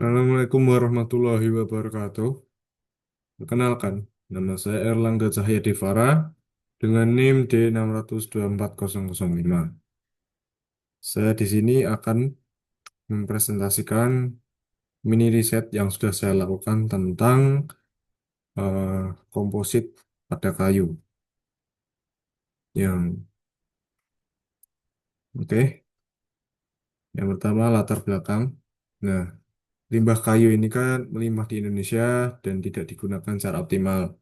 Assalamualaikum warahmatullahi wabarakatuh. Perkenalkan, nama saya Erlangga Cahya Devara dengan NIM D624.005. Saya di sini akan mempresentasikan mini riset yang sudah saya lakukan tentang komposit pada kayu. Yang oke, yang pertama latar belakang. Nah, limbah kayu ini kan melimpah di Indonesia dan tidak digunakan secara optimal.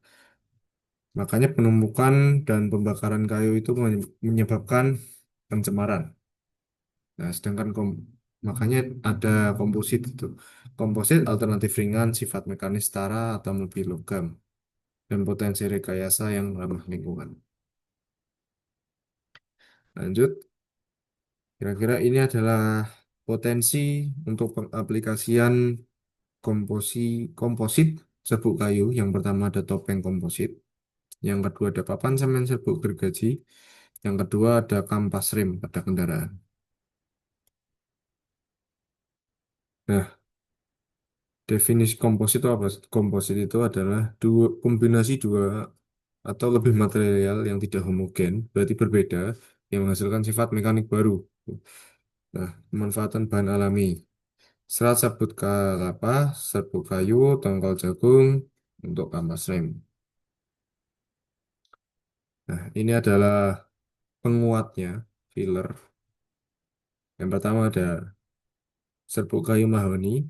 Makanya penumpukan dan pembakaran kayu itu menyebabkan pencemaran. Nah, makanya ada komposit itu. Komposit alternatif ringan, sifat mekanis setara atau lebih logam, dan potensi rekayasa yang ramah lingkungan. Lanjut, kira-kira ini adalah potensi untuk pengaplikasian komposit serbuk kayu. Yang pertama ada topeng komposit, yang kedua ada papan semen serbuk gergaji, yang kedua ada kampas rem pada kendaraan. Nah, definisi komposit itu apa? Komposit itu adalah kombinasi dua atau lebih material yang tidak homogen, berarti berbeda, yang menghasilkan sifat mekanik baru. Nah, pemanfaatan bahan alami. Serat serbuk kelapa, serbuk kayu, tongkol jagung untuk kampas rem. Nah, ini adalah penguatnya, filler. Yang pertama ada serbuk kayu mahoni,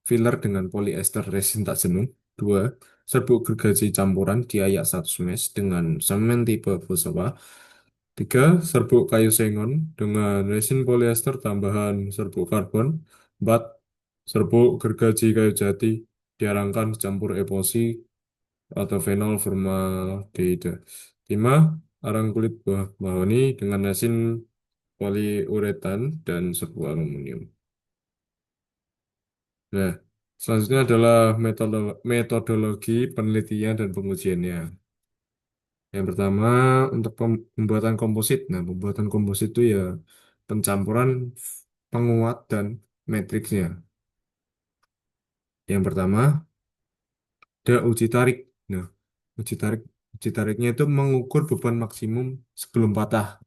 filler dengan polyester resin tak jenuh. Dua, serbuk gergaji campuran diayak 100 mesh dengan semen tipe Bosowa. Tiga, serbuk kayu sengon dengan resin polyester tambahan serbuk karbon. Empat, serbuk gergaji kayu jati diarangkan dicampur epoxy atau fenol formaldehyde. Lima, arang kulit buah mahoni dengan resin poliuretan dan serbuk aluminium. Nah, selanjutnya adalah metodologi penelitian dan pengujiannya. Yang pertama, untuk pembuatan komposit. Nah, pembuatan komposit itu ya pencampuran penguat dan matriksnya. Yang pertama, ada uji tarik. Nah, uji tarik, uji tariknya itu mengukur beban maksimum sebelum patah.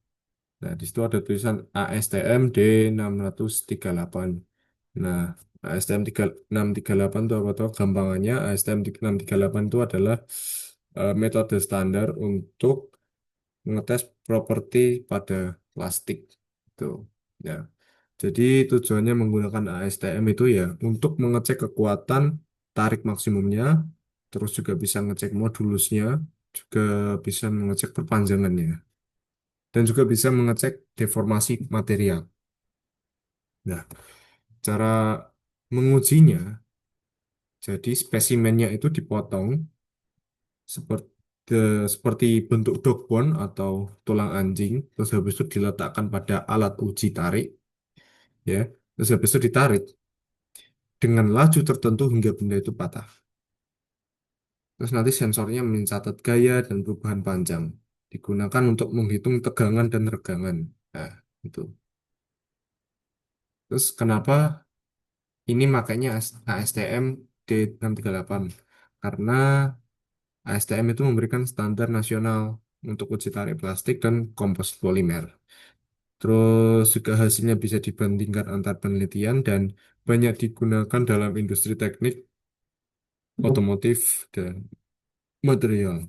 Nah, di situ ada tulisan ASTM D638. Nah, ASTM 638 itu apa tuh? Gampangannya ASTM 638 itu adalah metode standar untuk mengetes properti pada plastik. Itu. Ya. Jadi tujuannya menggunakan ASTM itu ya untuk mengecek kekuatan tarik maksimumnya, terus juga bisa ngecek modulusnya, juga bisa mengecek perpanjangannya, dan juga bisa mengecek deformasi material. Nah, cara mengujinya, jadi spesimennya itu dipotong seperti seperti bentuk dogbon atau tulang anjing, terus habis itu diletakkan pada alat uji tarik, ya, terus habis itu ditarik dengan laju tertentu hingga benda itu patah. Terus nanti sensornya mencatat gaya dan perubahan panjang, digunakan untuk menghitung tegangan dan regangan. Nah, itu. Terus kenapa ini makanya ASTM D638? Karena ASTM itu memberikan standar nasional untuk uji tarik plastik dan komposit polimer. Terus juga hasilnya bisa dibandingkan antar penelitian dan banyak digunakan dalam industri teknik, otomotif, dan material.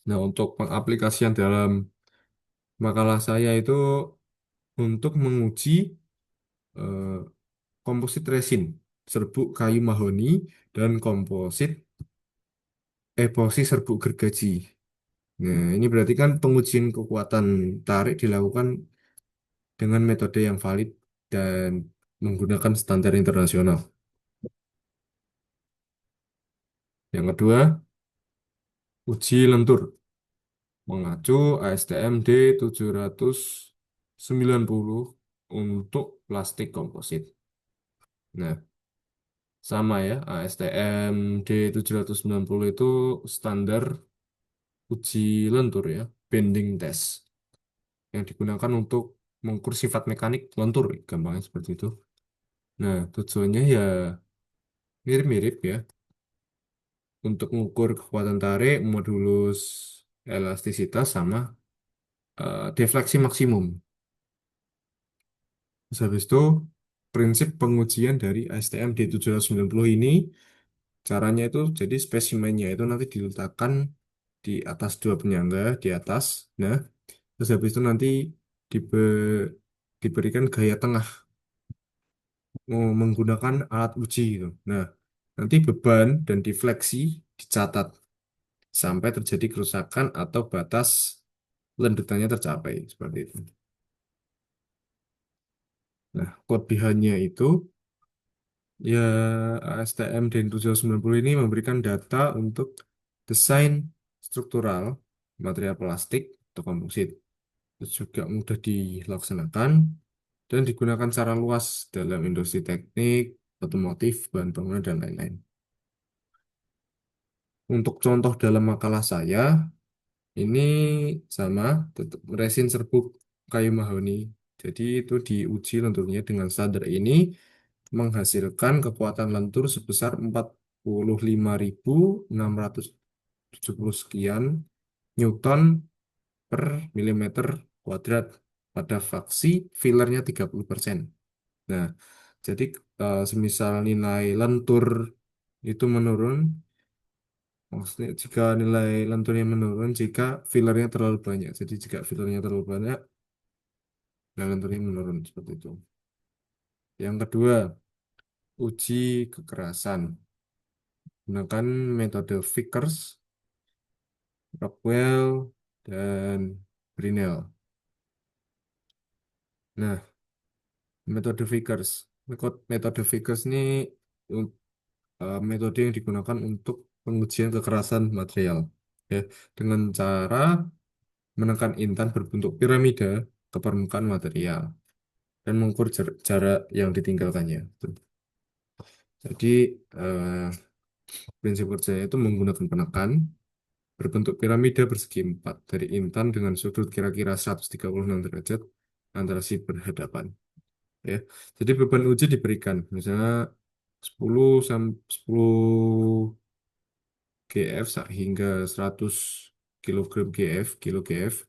Nah, untuk pengaplikasian dalam makalah saya itu untuk menguji eh, komposit resin, serbuk kayu mahoni, dan komposit epoksi serbuk gergaji. Nah, ini berarti kan pengujian kekuatan tarik dilakukan dengan metode yang valid dan menggunakan standar internasional. Yang kedua, uji lentur mengacu ASTM D790 untuk plastik komposit. Nah, sama ya, ASTM D790 itu standar uji lentur ya, bending test yang digunakan untuk mengukur sifat mekanik lentur, gampangnya seperti itu. Nah, tujuannya ya mirip-mirip ya untuk mengukur kekuatan tarik, modulus elastisitas sama defleksi maksimum. Terus habis itu prinsip pengujian dari ASTM D790 ini caranya itu jadi spesimennya itu nanti diletakkan di atas dua penyangga di atas. Nah, terus habis itu nanti diberikan gaya tengah menggunakan alat uji gitu. Nah, nanti beban dan defleksi dicatat sampai terjadi kerusakan atau batas lendutannya tercapai seperti itu. Nah, kelebihannya itu ya ASTM dan 790 ini memberikan data untuk desain struktural material plastik atau komposit. Terus juga mudah dilaksanakan dan digunakan secara luas dalam industri teknik, otomotif, bahan bangunan, dan lain-lain. Untuk contoh dalam makalah saya, ini sama, tetap resin serbuk kayu mahoni. Jadi itu diuji lenturnya dengan standar ini menghasilkan kekuatan lentur sebesar 45.670 sekian Newton per milimeter kuadrat pada fraksi fillernya 30%. Nah, jadi semisal nilai lentur itu menurun, maksudnya jika nilai lenturnya menurun, jika fillernya terlalu banyak. Jadi jika fillernya terlalu banyak, nilai lenturnya menurun seperti itu. Yang kedua, uji kekerasan. Gunakan metode Vickers, Rockwell, dan Brinell. Nah, metode Vickers. Metode Vickers ini metode yang digunakan untuk pengujian kekerasan material. Ya, dengan cara menekan intan berbentuk piramida ke permukaan material dan mengukur jarak yang ditinggalkannya. Tuh. Jadi eh, prinsip kerjanya itu menggunakan penekan berbentuk piramida persegi empat dari intan dengan sudut kira-kira 136 derajat antara si berhadapan. Ya, jadi beban uji diberikan misalnya 10 GF hingga 100 kilogram GF, kilo GF,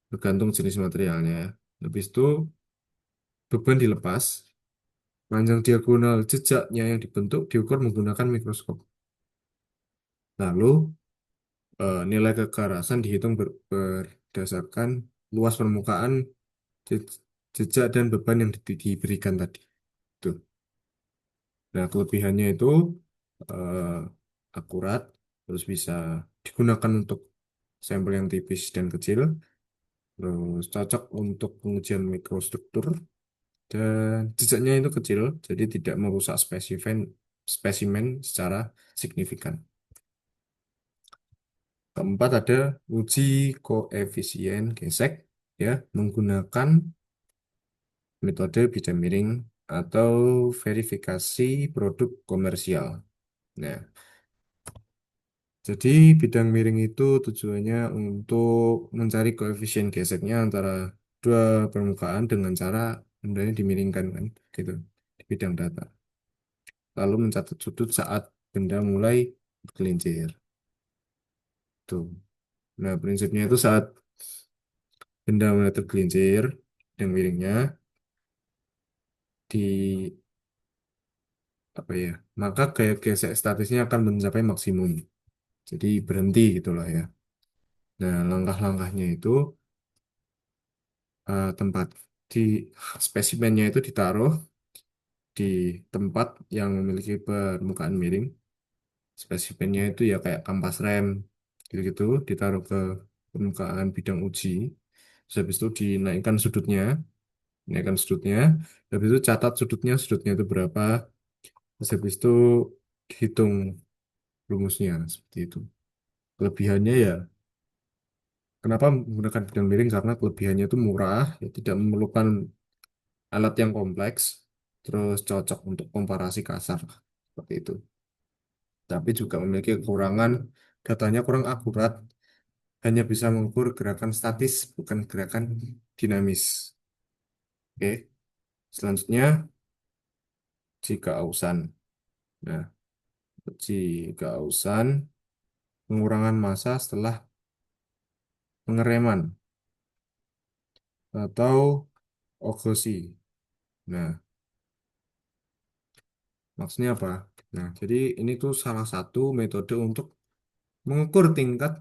tergantung jenis materialnya. Habis itu beban dilepas, panjang diagonal jejaknya yang dibentuk diukur menggunakan mikroskop. Lalu nilai kekerasan dihitung berdasarkan luas permukaan, je- jejak dan beban yang diberikan tadi. Tuh. Nah, kelebihannya itu eh, akurat, terus bisa digunakan untuk sampel yang tipis dan kecil, terus cocok untuk pengujian mikrostruktur, dan jejaknya itu kecil, jadi tidak merusak spesimen secara signifikan. Keempat ada uji koefisien gesek, ya, menggunakan metode bidang miring atau verifikasi produk komersial. Nah, jadi bidang miring itu tujuannya untuk mencari koefisien geseknya antara dua permukaan dengan cara bendanya dimiringkan kan, gitu, di bidang data. Lalu mencatat sudut saat benda mulai bergelincir. Tuh. Nah, prinsipnya itu saat benda mulai tergelincir, bidang miringnya di apa ya, maka gaya gesek statisnya akan mencapai maksimum. Jadi berhenti gitulah ya. Nah, langkah-langkahnya itu tempat di spesimennya itu ditaruh di tempat yang memiliki permukaan miring. Spesimennya itu ya kayak kampas rem gitu-gitu ditaruh ke permukaan bidang uji. Terus habis itu dinaikkan sudutnya. Habis itu catat sudutnya itu berapa. Terus habis itu dihitung rumusnya seperti itu. Kelebihannya ya, kenapa menggunakan bidang miring? Karena kelebihannya itu murah, ya, tidak memerlukan alat yang kompleks, terus cocok untuk komparasi kasar seperti itu. Tapi juga memiliki kekurangan, datanya kurang akurat, hanya bisa mengukur gerakan statis, bukan gerakan dinamis. Oke, selanjutnya uji keausan. Nah, uji keausan, pengurangan massa setelah pengereman atau ogosi. Nah, maksudnya apa? Nah, jadi ini tuh salah satu metode untuk mengukur tingkat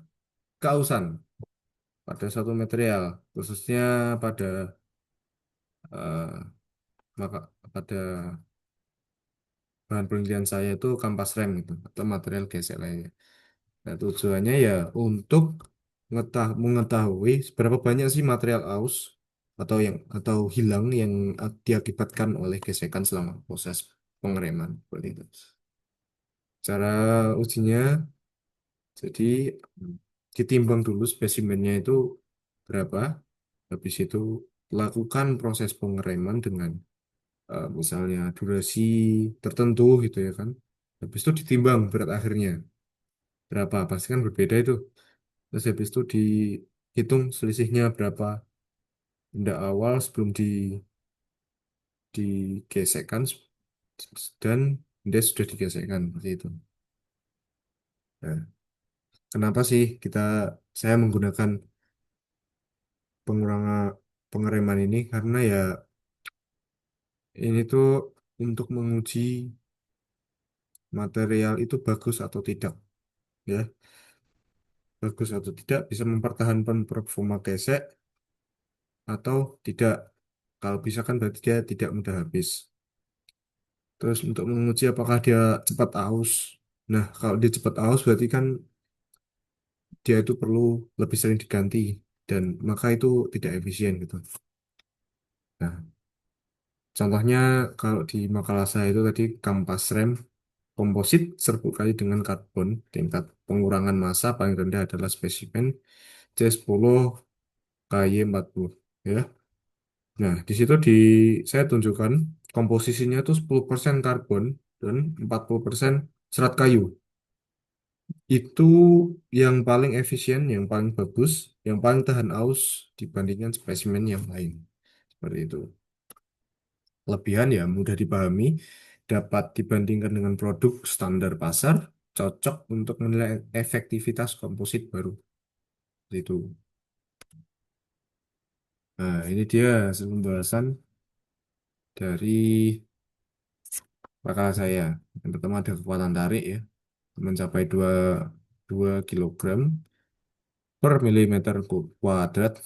keausan pada suatu material, khususnya pada eh, maka pada bahan penelitian saya itu kampas rem gitu, atau material gesek lainnya. Nah, tujuannya ya untuk mengetahui seberapa banyak sih material aus atau hilang yang diakibatkan oleh gesekan selama proses pengereman seperti itu. Cara ujinya, jadi hmm, ditimbang dulu spesimennya itu berapa, habis itu lakukan proses pengereman dengan misalnya durasi tertentu gitu ya kan. Habis itu ditimbang berat akhirnya berapa, pasti kan berbeda itu. Terus habis itu dihitung selisihnya berapa benda awal sebelum digesekkan dan benda sudah digesekkan seperti itu. Nah, kenapa sih saya menggunakan pengurangan pengereman ini? Karena ya ini tuh untuk menguji material itu bagus atau tidak, ya. Bagus atau tidak bisa mempertahankan performa gesek atau tidak. Kalau bisa kan berarti dia tidak mudah habis. Terus untuk menguji apakah dia cepat aus. Nah, kalau dia cepat aus berarti kan dia itu perlu lebih sering diganti dan maka itu tidak efisien gitu. Nah, contohnya kalau di makalah saya itu tadi kampas rem komposit serbuk kayu dengan karbon, tingkat pengurangan massa paling rendah adalah spesimen C10 KY40 ya. Nah, di situ saya tunjukkan komposisinya itu 10% karbon dan 40% serat kayu. Itu yang paling efisien, yang paling bagus, yang paling tahan aus dibandingkan spesimen yang lain. Seperti itu. Lebihan ya mudah dipahami, dapat dibandingkan dengan produk standar pasar, cocok untuk menilai efektivitas komposit baru. Itu. Nah, ini dia hasil pembahasan dari makalah saya. Yang pertama ada kekuatan tarik ya, mencapai 2 kilogram per milimeter kuadrat.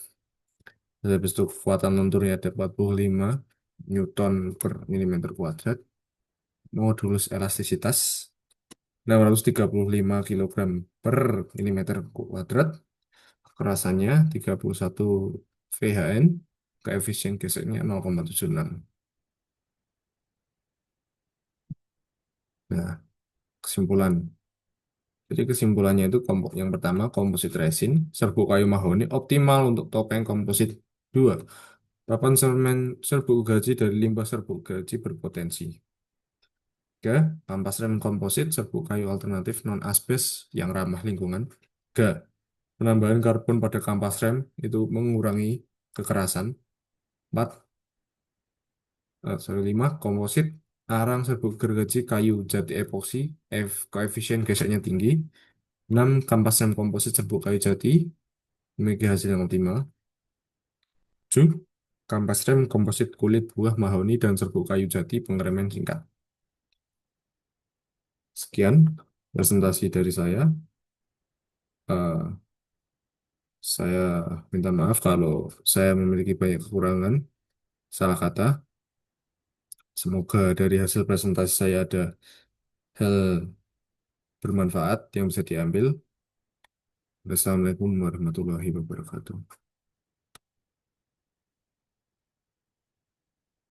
Terus habis itu kekuatan lenturnya ada 45 Newton per milimeter kuadrat. Modulus elastisitas 635 kilogram per milimeter kuadrat. Kekerasannya 31 VHN. Koefisien geseknya 0,76. Nah, kesimpulan. Jadi kesimpulannya itu yang pertama komposit resin, serbuk kayu mahoni optimal untuk topeng komposit. Dua, papan semen serbuk gaji dari limbah serbuk gaji berpotensi. Tiga, kampas rem komposit serbuk kayu alternatif non asbes yang ramah lingkungan. Tiga, penambahan karbon pada kampas rem itu mengurangi kekerasan. Empat, lima, komposit arang serbuk gergaji kayu jati epoksi, koefisien geseknya tinggi. Enam, kampas rem komposit serbuk kayu jati memiliki hasil yang optimal. Tujuh, kampas rem komposit kulit buah mahoni dan serbuk kayu jati pengereman singkat. Sekian presentasi dari saya. Eh, saya minta maaf kalau saya memiliki banyak kekurangan, salah kata. Semoga dari hasil presentasi saya ada hal bermanfaat yang bisa diambil. Wassalamualaikum warahmatullahi wabarakatuh.